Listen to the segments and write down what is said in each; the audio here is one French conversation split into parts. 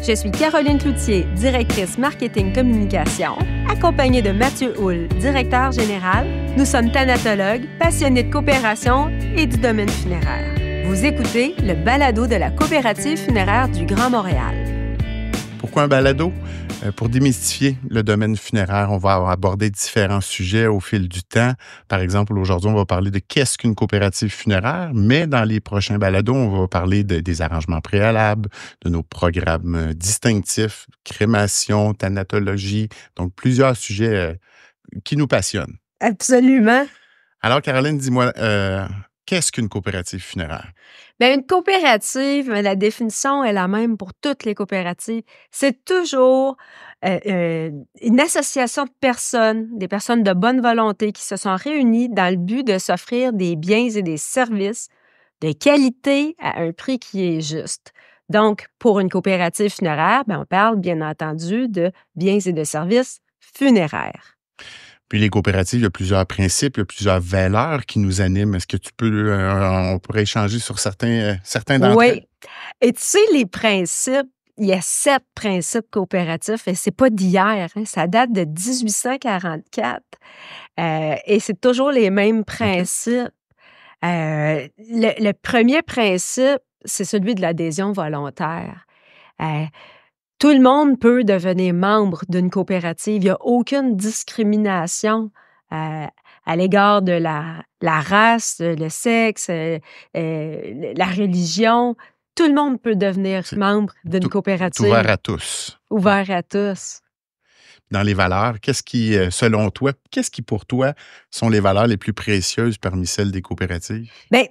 Je suis Caroline Cloutier, directrice marketing communication, accompagnée de Mathieu Houle, directeur général. Nous sommes thanatologues, passionnés de coopération et du domaine funéraire. Vous écoutez le balado de la Coopérative funéraire du Grand Montréal. Pourquoi un balado? Pour démystifier le domaine funéraire, on va aborder différents sujets au fil du temps. Par exemple, aujourd'hui, on va parler de qu'est-ce qu'une coopérative funéraire, mais dans les prochains balados, on va parler des arrangements préalables, de nos programmes distinctifs, crémation, thanatologie, donc plusieurs sujets qui nous passionnent. Absolument. Alors, Caroline, dis-moi, qu'est-ce qu'une coopérative funéraire? Bien, une coopérative, la définition est la même pour toutes les coopératives. C'est toujours une association de personnes, des personnes de bonne volonté qui se sont réunies dans le but de s'offrir des biens et des services de qualité à un prix qui est juste. Donc, pour une coopérative funéraire, bien, on parle bien entendu de biens et de services funéraires. Puis les coopératives, il y a plusieurs principes, il y a plusieurs valeurs qui nous animent. Est-ce que tu peux, on pourrait échanger sur certains d'entre eux? Oui. Et tu sais, les principes, il y a 7 principes coopératifs et c'est pas d'hier, hein, ça date de 1844 et c'est toujours les mêmes principes. Le premier principe, c'est celui de l'adhésion volontaire. Tout le monde peut devenir membre d'une coopérative. Il n'y a aucune discrimination à l'égard de la race, le sexe, la religion. Tout le monde peut devenir membre d'une coopérative. Ouvert à tous. Ouvert à tous. Dans les valeurs, qu'est-ce qui, selon toi, qu'est-ce qui pour toi sont les valeurs les plus précieuses parmi celles des coopératives? Bien,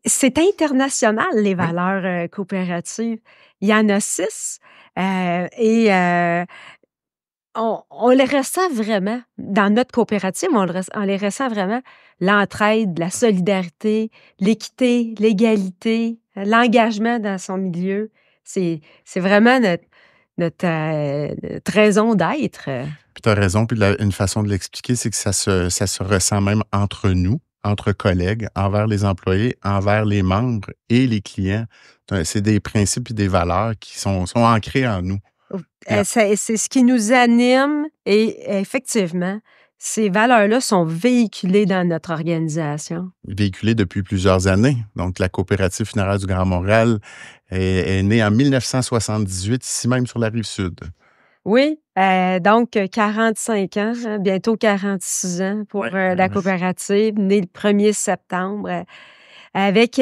c'est international, les valeurs coopératives. Il y en a 6 et on les ressent vraiment. Dans notre coopérative, on les ressent vraiment. L'entraide, la solidarité, l'équité, l'égalité, l'engagement dans son milieu. C'est vraiment notre raison d'être. Puis tu as raison, puis une façon de l'expliquer, c'est que ça se ressent même entre nous, entre collègues, envers les employés, envers les membres et les clients. C'est des principes et des valeurs qui sont ancrés en nous. C'est ce qui nous anime et effectivement, ces valeurs-là sont véhiculées dans notre organisation. Véhiculées depuis plusieurs années. Donc, la Coopérative funéraire du Grand Montréal est née en 1978, ici même sur la Rive-Sud. Oui, donc 45 ans, bientôt 46 ans pour la coopérative, née le 1er septembre. Avec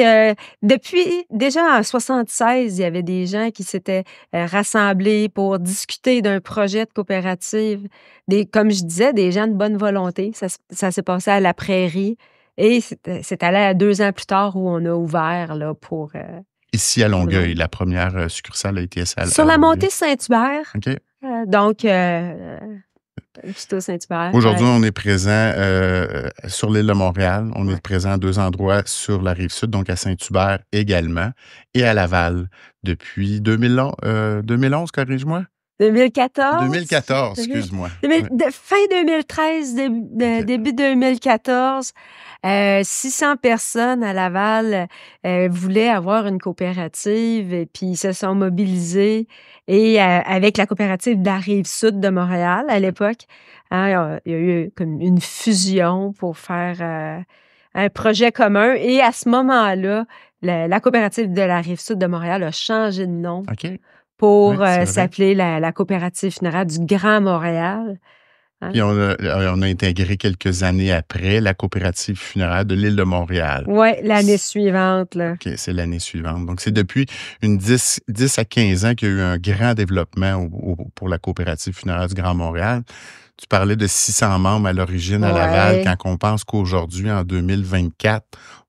depuis déjà en 76, il y avait des gens qui s'étaient rassemblés pour discuter d'un projet de coopérative. Comme je disais, des gens de bonne volonté. Ça s'est passé à la Prairie et c'est allé à 2 ans plus tard où on a ouvert là, pour... Ici à Longueuil, la première succursale a été à sur la montée Saint-Hubert. OK. Donc, Plutôt Saint-Hubert. Aujourd'hui, on est présent sur l'île de Montréal. On est présent à 2 endroits sur la Rive-Sud, donc à Saint-Hubert également, et à Laval depuis 2011, corrige-moi? 2014. 2014, excuse-moi. Fin 2013, début 2014, 600 personnes à Laval voulaient avoir une coopérative et puis ils se sont mobilisés et avec la coopérative de la Rive-Sud de Montréal à l'époque, hein, il y a eu comme une fusion pour faire un projet commun et à ce moment-là, la coopérative de la Rive-Sud de Montréal a changé de nom. OK. Pour s'appeler la coopérative funéraire du Grand Montréal. Hein? Puis on a intégré quelques années après la coopérative funéraire de l'île de Montréal. Oui, l'année suivante. Là. OK, c'est l'année suivante. Donc, c'est depuis 10 à 15 ans qu'il y a eu un grand développement pour la coopérative funéraire du Grand Montréal. Tu parlais de 600 membres à l'origine à Laval, quand on pense qu'aujourd'hui, en 2024,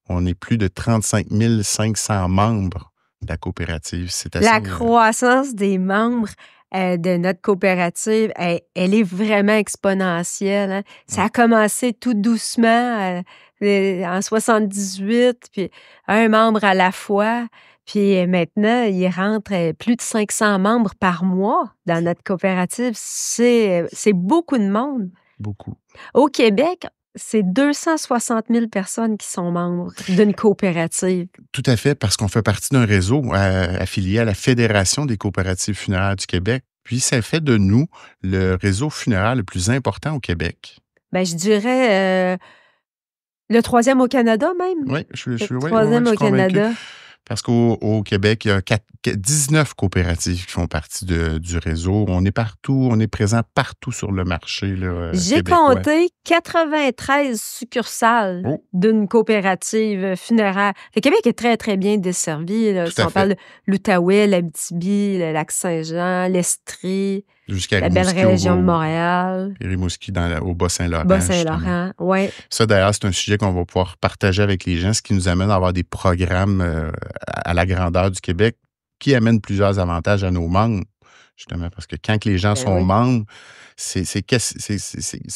on est plus de 35 500 membres de la coopérative. C'est assez... La croissance des membres de notre coopérative, elle est vraiment exponentielle. Hein? Ça a commencé tout doucement en 78, puis un membre à la fois. Puis maintenant, il rentre plus de 500 membres par mois dans notre coopérative. C'est beaucoup de monde. Beaucoup. Au Québec, c'est 260 000 personnes qui sont membres d'une coopérative. Tout à fait, parce qu'on fait partie d'un réseau affilié à la Fédération des coopératives funéraires du Québec. Puis, ça fait de nous le réseau funéraire le plus important au Québec. Ben, je dirais le troisième au Canada même. Oui, Le oui, troisième je suis au convaincu. Canada. Parce qu'au Québec, il y a 19 coopératives qui font partie du réseau. On est partout, on est présent partout sur le marché là, J'ai québécois. compté 93 succursales Oh, d'une coopérative funéraire. Le Québec est très, très bien desservi. Là. tout Si à on fait. parle de l'Outaouais, l'Abitibi, le Lac-Saint-Jean, l'Estrie, Jusqu'à la belle Rimouski, région de Montréal, Rimouski au Bas-Saint-Laurent, justement. Bas-Saint-Laurent. Oui, Ça, d'ailleurs, c'est un sujet qu'on va pouvoir partager avec les gens, ce qui nous amène à avoir des programmes à la grandeur du Québec qui amènent plusieurs avantages à nos membres, justement, parce que quand que les gens ben sont oui. membres, c'est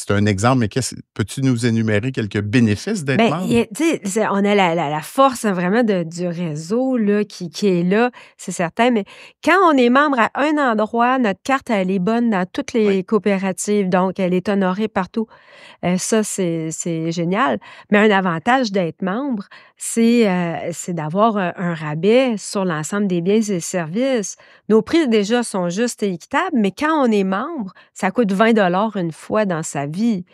un exemple, mais peux-tu nous énumérer quelques bénéfices d'être Ben, membre? tu sais, on a la force vraiment du réseau là, qui est là, c'est certain, mais quand on est membre à un endroit, notre carte, elle est bonne dans toutes Oui, les coopératives, donc elle est honorée partout. Ça, c'est génial. Mais un avantage d'être membre, c'est d'avoir un rabais sur l'ensemble des biens et services. Nos prix, déjà, sont justes et équitables, mais quand on est membre, ça coûte 20 une fois dans sa vie.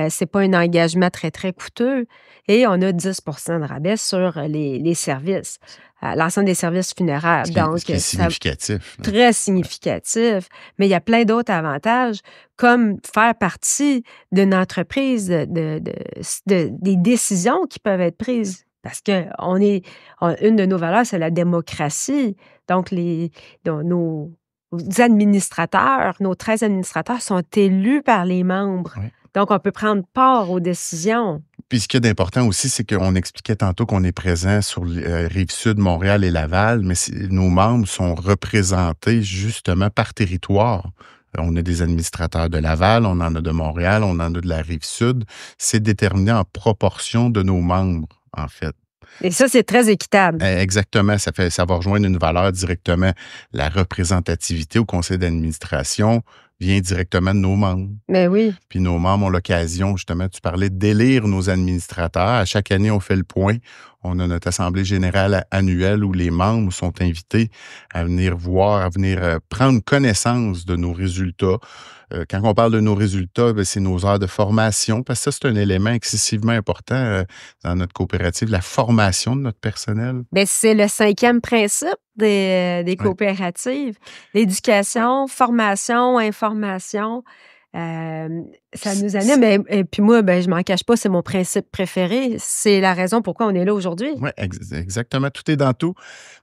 C'est pas un engagement très, très coûteux et on a 10 de rabais sur les services, l'ensemble des services funéraires. ce Donc, qui est ça significatif, là. très Ouais. significatif, mais il y a plein d'autres avantages, comme faire partie d'une entreprise des décisions qui peuvent être prises. Parce que une de nos valeurs, c'est la démocratie. Donc, nos administrateurs, nos 13 administrateurs sont élus par les membres. Ouais. Donc, on peut prendre part aux décisions. Puis ce qui est d'important aussi, c'est qu'on expliquait tantôt qu'on est présent sur Rive-Sud, Montréal et Laval, mais nos membres sont représentés justement par territoire. On a des administrateurs de Laval, on en a de Montréal, on en a de la Rive-Sud. C'est déterminé en proportion de nos membres, en fait. Et ça, c'est très équitable. Exactement, ça va rejoindre une valeur directement. La représentativité au conseil d'administration vient directement de nos membres. Mais oui. Puis nos membres ont l'occasion, justement, tu parlais d'élire nos administrateurs. À chaque année, on fait le point. On a notre assemblée générale annuelle où les membres sont invités à venir voir, à venir prendre connaissance de nos résultats. Quand on parle de nos résultats, ben, c'est nos heures de formation, parce que ça, c'est un élément excessivement important dans notre coopérative, la formation de notre personnel. Bien, c'est le 5e principe des Ouais. coopératives. L'éducation, formation, information. Ça nous anime. Et puis moi, ben, je m'en cache pas, c'est mon principe préféré. C'est la raison pourquoi on est là aujourd'hui. Oui, exactement. Tout est dans tout.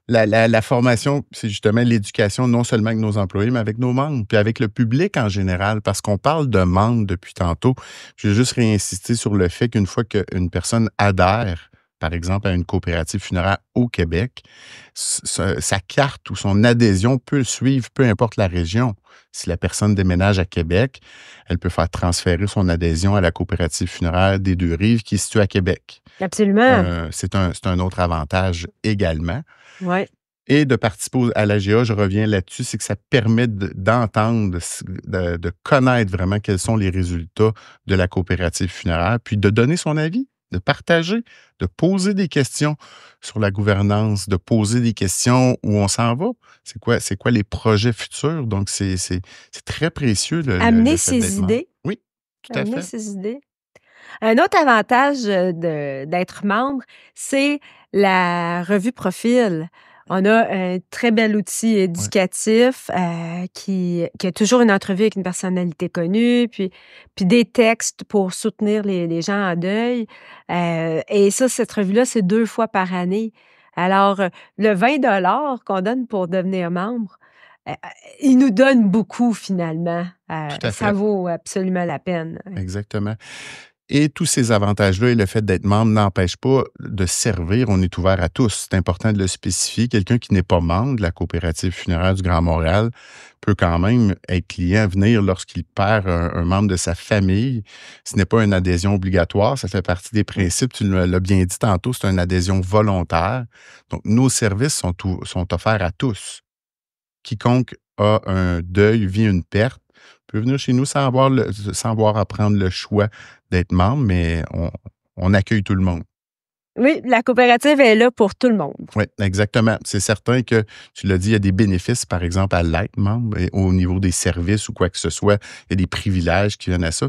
La formation, c'est justement l'éducation, non seulement avec nos employés, mais avec nos membres, puis avec le public en général, parce qu'on parle de membres depuis tantôt. Je veux juste réinsister sur le fait qu'une fois qu'une personne adhère, par exemple, à une coopérative funéraire au Québec, sa carte ou son adhésion peut suivre, peu importe la région. Si la personne déménage à Québec, elle peut faire transférer son adhésion à la coopérative funéraire des Deux-Rives qui est située à Québec. Absolument. C'est un autre avantage également. Oui. Et de participer à l'AGA, je reviens là-dessus, c'est que ça permet d'entendre, de connaître vraiment quels sont les résultats de la coopérative funéraire, puis de donner son avis, de partager, de poser des questions sur la gouvernance, de poser des questions où on s'en va. C'est quoi les projets futurs? Donc, c'est très précieux Amener le fait d'être ses membre. idées. Oui, tout à Amener fait. ses idées. Un autre avantage d'être membre, c'est la revue Profil. On a un très bel outil Ouais. éducatif qui a toujours une entrevue avec une personnalité connue, puis des textes pour soutenir les gens en deuil. Et ça, cette revue-là, c'est 2 fois par année. Alors, le 20 qu'on donne pour devenir membre, euh, il nous donne beaucoup finalement. Tout à Ça fait. vaut absolument la peine. Exactement. Et tous ces avantages-là et le fait d'être membre n'empêche pas de servir. On est ouvert à tous. C'est important de le spécifier. Quelqu'un qui n'est pas membre de la coopérative funéraire du Grand Montréal peut quand même être client, venir lorsqu'il perd un membre de sa famille. Ce n'est pas une adhésion obligatoire. Ça fait partie des principes. Tu l'as bien dit tantôt, c'est une adhésion volontaire. Donc, nos services sont offerts à tous. Quiconque a un deuil, vit une perte, peut venir chez nous sans avoir à prendre le choix d'être membre, mais on accueille tout le monde. Oui, la coopérative est là pour tout le monde. Oui, exactement. C'est certain que, tu l'as dit, il y a des bénéfices, par exemple, à l'être membre au niveau des services ou quoi que ce soit. Il y a des privilèges qui viennent à ça.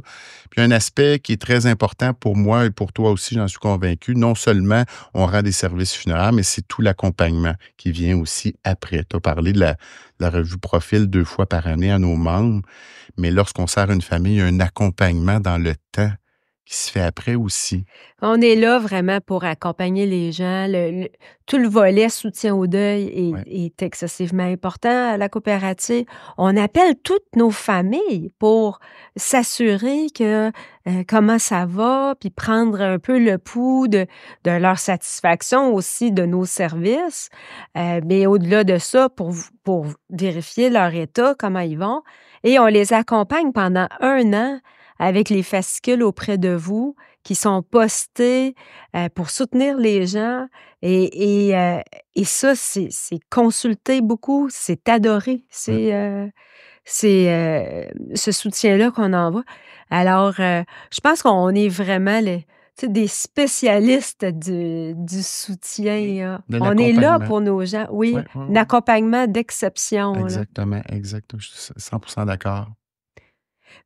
Puis un aspect qui est très important pour moi et pour toi aussi, j'en suis convaincu, non seulement on rend des services funéraires, mais c'est tout l'accompagnement qui vient aussi après. Tu as parlé de la revue profil 2 fois par année à nos membres, mais lorsqu'on sert une famille, il y a un accompagnement dans le temps qui se fait après aussi. On est là vraiment pour accompagner les gens. Tout le volet soutien au deuil Ouais. est excessivement important à la coopérative. On appelle toutes nos familles pour s'assurer que comment ça va, puis prendre un peu le pouls de leur satisfaction aussi de nos services. Mais au-delà de ça, pour vérifier leur état, comment ils vont. Et on les accompagne pendant 1 an avec les fascicules auprès de vous qui sont postés pour soutenir les gens. Et ça, c'est consulté beaucoup, c'est adoré. C'est ce soutien-là qu'on envoie. Alors, je pense qu'on est vraiment des spécialistes du soutien. Là. De On est là l'accompagnement. pour nos gens. Oui, Ouais, ouais, un ouais. accompagnement d'exception. Là. Exactement, exact. Je suis 100% d'accord.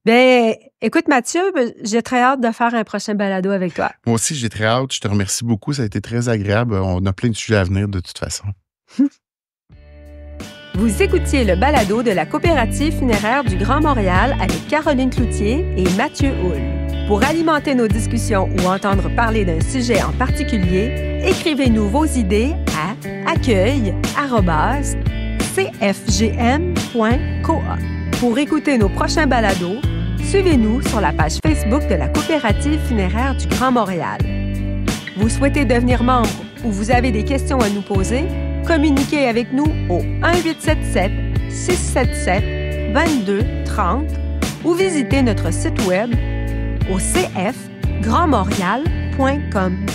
Ben, écoute, Mathieu, j'ai très hâte de faire un prochain balado avec toi. Moi aussi, j'ai très hâte. Je te remercie beaucoup. Ça a été très agréable. On a plein de sujets à venir de toute façon. Vous écoutiez le balado de la Coopérative funéraire du Grand Montréal avec Caroline Cloutier et Mathieu Houle. Pour alimenter nos discussions ou entendre parler d'un sujet en particulier, écrivez-nous vos idées à accueil@cfgm.coop. Pour écouter nos prochains balados, suivez-nous sur la page Facebook de la Coopérative funéraire du Grand Montréal. Vous souhaitez devenir membre ou vous avez des questions à nous poser? Communiquez avec nous au 1-877-677-2230 ou visitez notre site web au cfgrandmontréal.com.